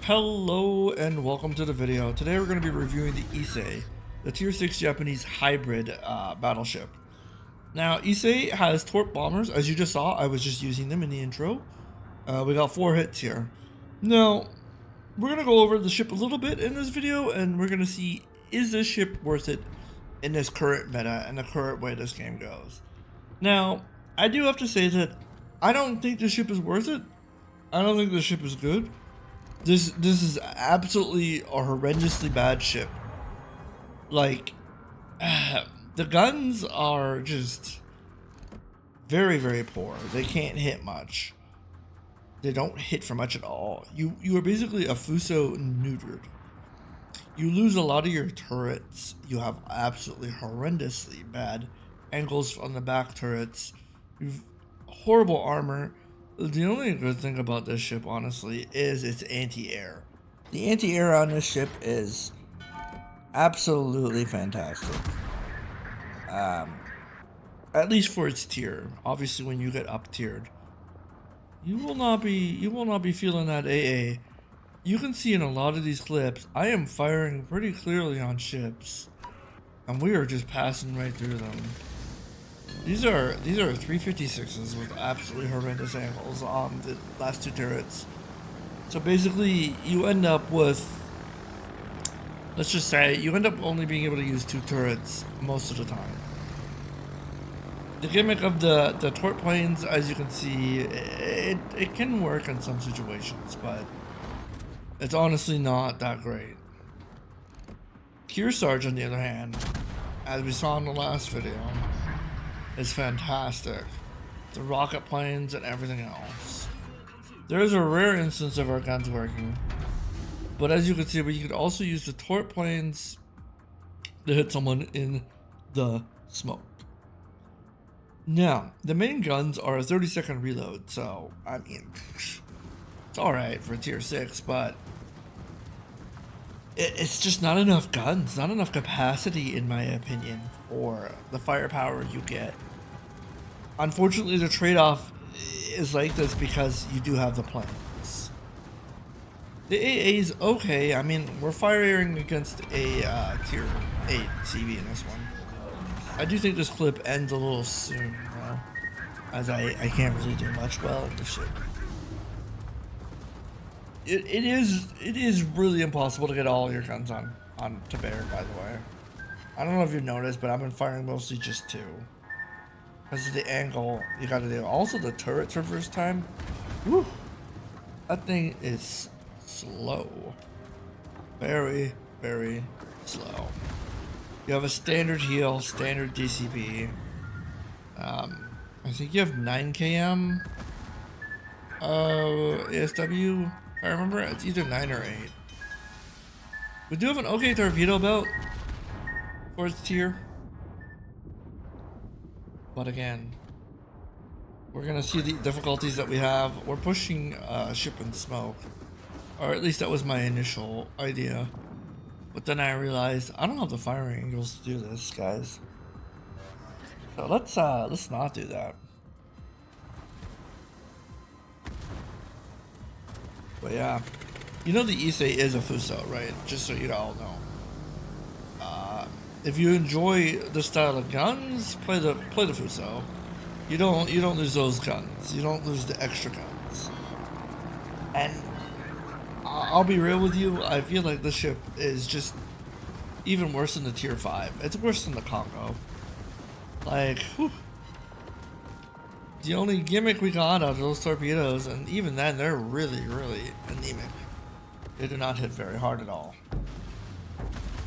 Hello and welcome to the video. Today we're going to be reviewing the ISE, the Tier 6 Japanese hybrid battleship. Now ISE has Torpedo Bombers, as you just saw. I was just using them in the intro. We got 4 hits here. Now we're going to go over the ship a little bit in this video, and we're going to see, is this ship worth it in this current meta and the current way this game goes. Now I do have to say that I don't think this ship is worth it. I don't think this ship is good. This is absolutely a horrendously bad ship. Like, the guns are just very, very poor. They can't hit much. They don't hit for much at all. You are basically a Fuso neutered. You lose a lot of your turrets. You have absolutely horrendously bad angles on the back turrets. You've horrible armor. The only good thing about this ship, honestly, is its anti-air. The anti-air on this ship is absolutely fantastic. At least for its tier. Obviously, when you get up tiered, you will not be feeling that AA. You can see in a lot of these clips, I am firing pretty clearly on ships, and we are just passing right through them. These are 356s with absolutely horrendous angles on the last 2 turrets. So basically, you end up with, let's just say, you end up only being able to use 2 turrets most of the time. The gimmick of the torp planes, as you can see, it can work in some situations, but it's honestly not that great. Kearsarge, on the other hand, as we saw in the last video, is fantastic. The rocket planes and everything else. There is a rare instance of our guns working, but as you can see, we could also use the torp planes to hit someone in the smoke. Now, the main guns are a 30-second reload, so I mean, it's alright for tier 6, but it's just not enough guns, not enough capacity, in my opinion, for the firepower you get. Unfortunately, the trade-off is like this because you do have the planes. The AA is okay. I mean, we're firing against a tier 8 CV in this one. I do think this clip ends a little soon, though, as I can't really do much well with the ship. It is really impossible to get all your guns on to bear, by the way. I don't know if you've noticed, but I've been firing mostly just 2. Because of the angle you gotta do. Also the turrets for first time. Woo! That thing is slow. Very, very slow. You have a standard heal, standard DCB. I think you have 9 km ASW. I remember it's either 9 or 8. We do have an okay torpedo belt for its tier, but again, we're gonna see the difficulties that we have. We're pushing ship in smoke, or at least that was my initial idea. But then I realized I don't have the firing angles to do this, guys. So let's not do that. But yeah, you know the ISE is a Fuso, right? Just so you all know. If you enjoy the style of guns, play the Fuso. You don't lose those guns. You don't lose the extra guns. And I'll be real with you. I feel like this ship is just even worse than the tier 5. It's worse than the Congo. Like, whew. The only gimmick we got out of those torpedoes, and even then, they're really, really anemic. They do not hit very hard at all.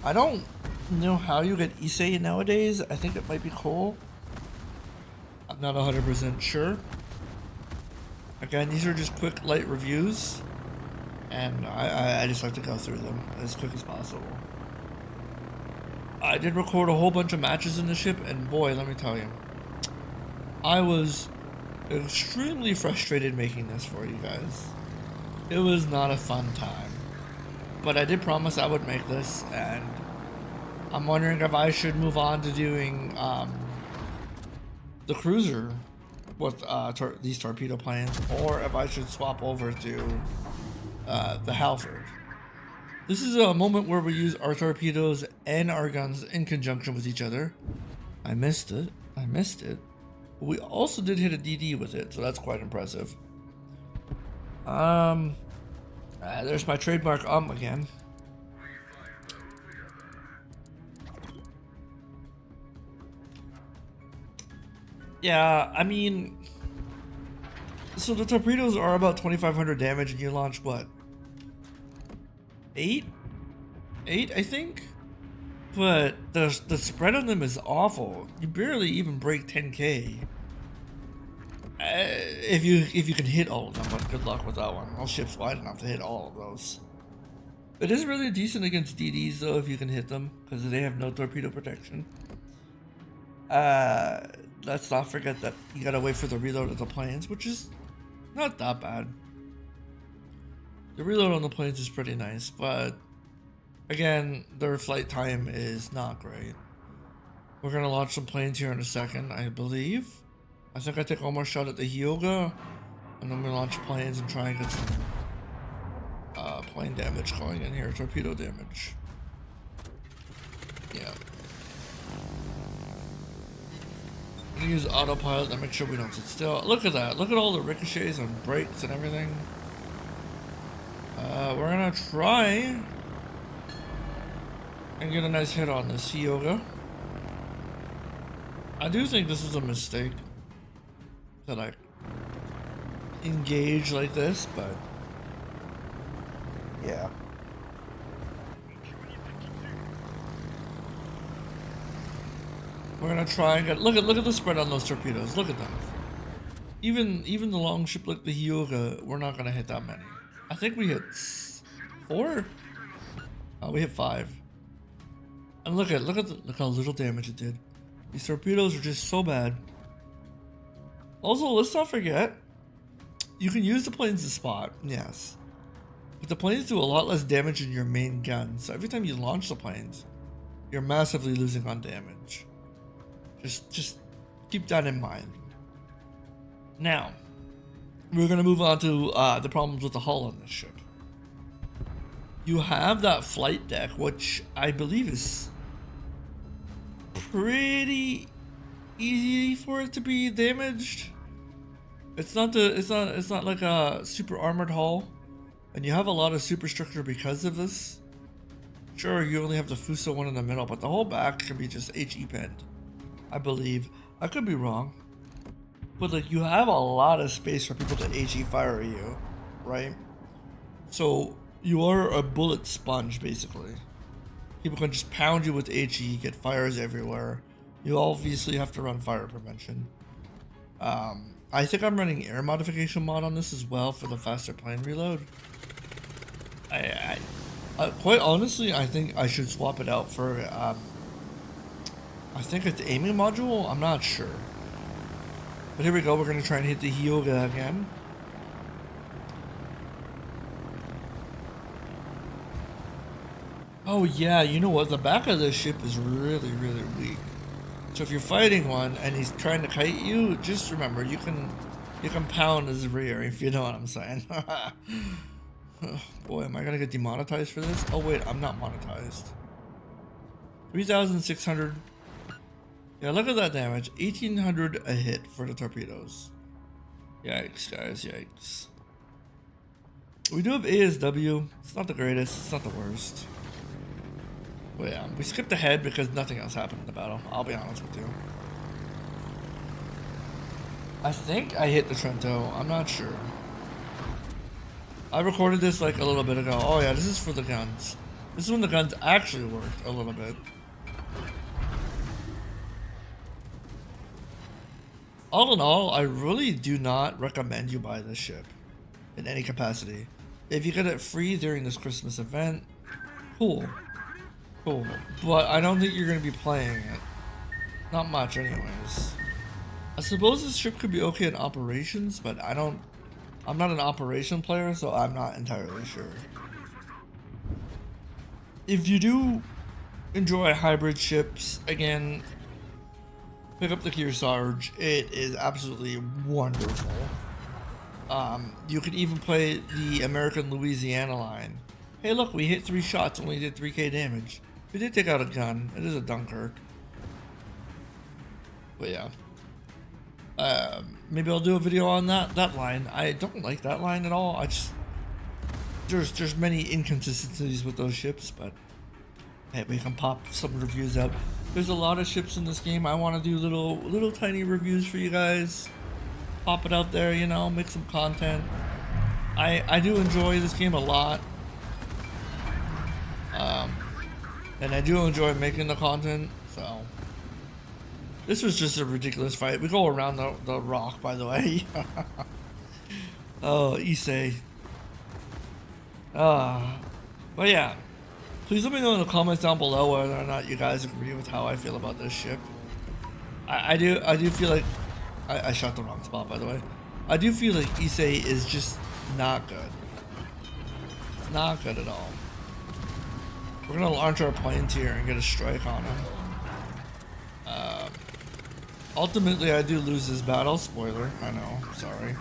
I don't know how you get ISE nowadays. I think it might be cool. I'm not 100% sure. Again, these are just quick, light reviews, and I just like to go through them as quick as possible. I did record a whole bunch of matches in the ship, and boy, let me tell you, I was extremely frustrated making this for you guys. It was not a fun time, but I did promise I would make this, and I'm wondering if I should move on to doing the cruiser with these torpedo planes, or if I should swap over to the Halford. This is a moment where we use our torpedoes and our guns in conjunction with each other. I missed it. I missed it. But we also did hit a DD with it, so that's quite impressive. There's my trademark again. Yeah, I mean, so the torpedoes are about 2,500 damage, and you launch what? 8, I think. But the spread on them is awful. You barely even break 10k. If you can hit all of them, but good luck with that one. No ship's wide enough to hit all of those. It is really decent against DDs though if you can hit them, because they have no torpedo protection. Let's not forget that you gotta wait for the reload of the planes, which is not that bad. The reload on the planes is pretty nice, but again, their flight time is not great. We're gonna launch some planes here in a second, I believe. I think I take one more shot at the Hyoga, and then we launch planes and try and get some plane damage going in here, torpedo damage. Yeah. I'm gonna use autopilot to make sure we don't sit still. Look at that. Look at all the ricochets and brakes and everything. We're gonna try and get a nice hit on this Hyoga. I do think this is a mistake that I engage like this, but yeah. We're gonna try and get look at the spread on those torpedoes. Look at them. Even the long ship like the Hyoga, we're not gonna hit that many. I think we hit 4. We hit 5. And look how little damage it did. These torpedoes are just so bad. Also, let's not forget, you can use the planes to spot, yes. But the planes do a lot less damage than your main gun. So every time you launch the planes, you're massively losing on damage. Just keep that in mind. Now, we're gonna move on to the problems with the hull on this ship. You have that flight deck, which I believe is pretty easy for it to be damaged. It's not like a super armored hull, and you have a lot of superstructure because of this. Sure, you only have the Fuso one in the middle, but the whole back can be just HE penned, I believe. I could be wrong, but like you have a lot of space for people to HE fire at you, right? So you are a bullet sponge basically. People can just pound you with HE, get fires everywhere. You obviously have to run fire prevention. I think I'm running air modification mod on this as well for the faster plane reload. I quite honestly, I think I should swap it out for, I think it's aiming module, I'm not sure. But here we go, we're gonna try and hit the Hyoga again. Oh yeah, you know what, the back of this ship is really weak. So if you're fighting one and he's trying to kite you, just remember you can pound his rear, if you know what I'm saying. Boy, am I gonna get demonetized for this? Oh wait, I'm not monetized. 3,600. Yeah, look at that damage. 1,800 a hit for the torpedoes. Yikes, guys, yikes. We do have ASW. It's not the greatest, it's not the worst. But yeah, we skipped ahead because nothing else happened in the battle. I'll be honest with you. I think I hit the Trento. I'm not sure. I recorded this like a little bit ago. Oh yeah, this is for the guns. This is when the guns actually worked a little bit. All in all, I really do not recommend you buy this ship in any capacity. If you get it free during this Christmas event, cool. Cool, but I don't think you're going to be playing it. Not much anyways. I suppose this ship could be okay in operations, but I'm not an operation player, so I'm not entirely sure. If you do enjoy hybrid ships, again, pick up the Kearsarge. It is absolutely wonderful. You could even play the American Louisiana line. Hey look, we hit 3 shots, only did 3k damage. We did take out a gun. It is a Dunkirk. But yeah. Maybe I'll do a video on that line. I don't like that line at all. I just there's many inconsistencies with those ships, but hey, we can pop some reviews up. There's a lot of ships in this game. I want to do little tiny reviews for you guys. Pop it out there, you know, make some content. I do enjoy this game a lot. And I do enjoy making the content, so. This was just a ridiculous fight. We go around the rock, by the way. Oh, ISE. But yeah. Please let me know in the comments down below whether or not you guys agree with how I feel about this ship. I do feel like I shot the wrong spot, by the way. I do feel like ISE is just not good. It's not good at all. We're gonna launch our planes here and get a strike on them. Ultimately, I do lose this battle. Spoiler, I know, sorry.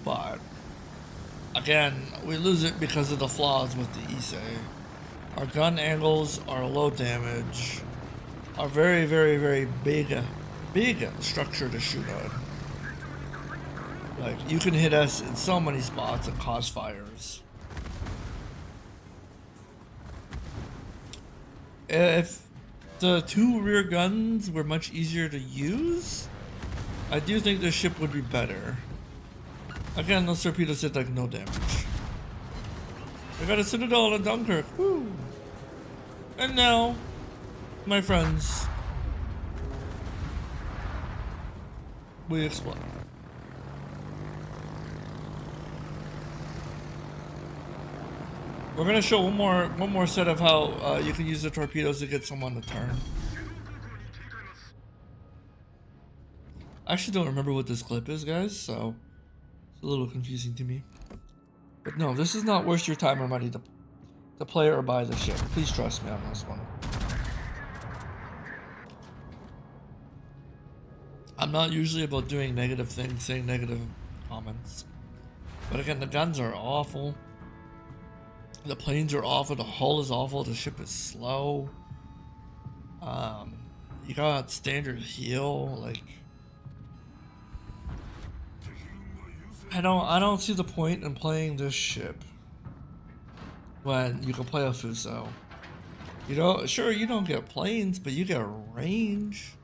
But, again, we lose it because of the flaws with the ISE. Our gun angles are low damage. Are very, very, very big structure to shoot at. Like, you can hit us in so many spots and cause fires. If the 2 rear guns were much easier to use, I do think this ship would be better. Again, those torpedoes did like no damage. I got a Citadel and a Dunkirk. Woo! And now, my friends, we explode. We're gonna show one more set of how you can use the torpedoes to get someone to turn. I actually don't remember what this clip is, guys, so it's a little confusing to me. But no, this is not worth your time or money to play or buy the ship. Please trust me on this one. I'm not usually about doing negative things, saying negative comments. But again, the guns are awful. The planes are awful, the hull is awful, the ship is slow. You got standard heal, like I don't see the point in playing this ship when you can play a Fuso. You know, sure you don't get planes, but you get range.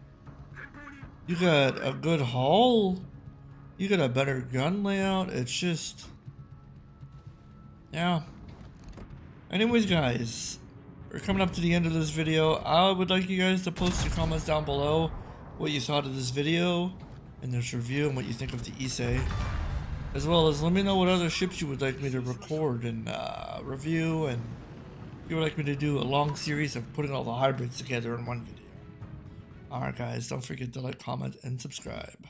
You got a good hull. You got a better gun layout. It's just, yeah. Anyways, guys, we're coming up to the end of this video. I would like you guys to post your comments down below what you thought of this video and this review and what you think of the ISE, as well as let me know what other ships you would like me to record and review, and if you would like me to do a long series of putting all the hybrids together in one video. Alright guys, don't forget to like, comment, and subscribe.